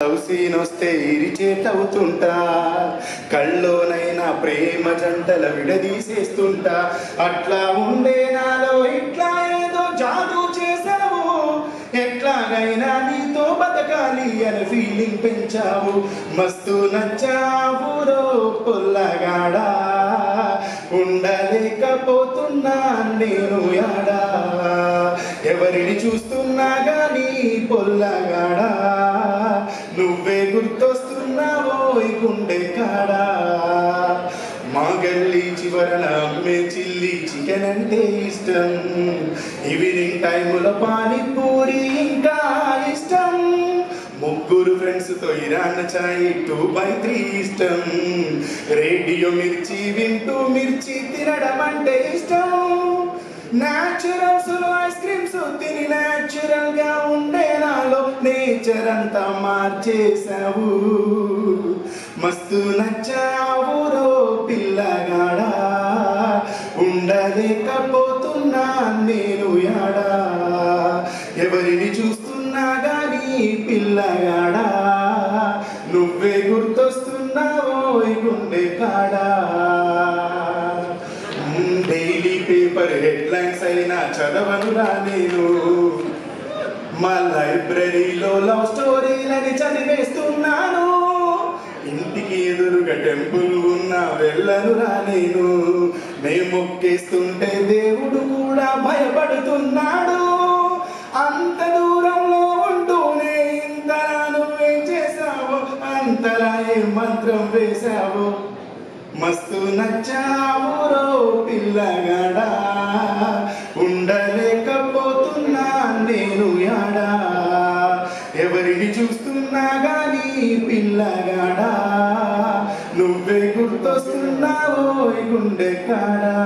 Love scene వస్తే irritate అవుతుంటా, కళ్ళోనైనా ప్రేమ జంటల విడదీసేస్తుంటా. అట్లా ఉండే నాలో ఇట్లా ఏదో జాదూ చేసావు, ఎట్లాగైనా నీతో బతకాలి అని ఫీలింగ్ పెంచావు. మస్తు నచ్చావురో పొల్లగాడా, ఉండలేకపోతున్నా నేను యాడా. ఎవరిని చూస్తున్నా గానీ పొల్లగాడా, నువ్వే గుర్తొస్తున్నావో ఈ గుండె కాడా. మా గల్లీ చివరన అమ్మే చిల్లి చికెన్ అంటే ఇష్టం, ఈవినింగ్ టైములో పానీపూరి ఇంకా ఇష్టం. ముగ్గురు ఫ్రెండ్స్తో ఇరాన్ చాయ్ 2x3 ఇష్టం. రేడియో మిర్చి వింటూ మిర్చి తినడం అంటే ఇష్టం. న్యాచురల్స్ ఐస్ క్రీమ్స్ తిని న్యాచురల్ గా ఉండే నాలో నేచర్ అంతా మార్చేసావు. మస్తు నచ్చావురో పిల్లగాడా, ఉండలేకపోతున్నా నేను యాడా. ఎవరిని చూస్తున్నా గానీ పిల్లగాడా, నువ్వే గుర్తొస్తున్నావో ఈ గుండె కాడా. డైలీ పేపర్ హెడ్లైన్స్ అయినా చదవనురా నేను, మా లైబ్రరీలో లవ్ స్టోరీలని చదివేస్తున్నాను. ఇంటికి ఎదురుగా టెంపుల్ ఉన్నా వెళ్ళనురా నేను, మేము మొక్కేస్తుంటే దేవుడు కూడా భయపడుతున్నాడు. అంత దూరంలో ఉంటూనే ఇంతలా నువ్వేం చేశావు, అంతలా ఏ మంత్రం వేశావు. మస్తు నచ్చావురో పిల్లగాడా, ఉండలేకపోతున్నా నేను యాడా. ఎవరిని చూస్తున్నా గానీ పిల్లగాడా, నువ్వే గుర్తొస్తున్నావో ఈ గుండె కాడా.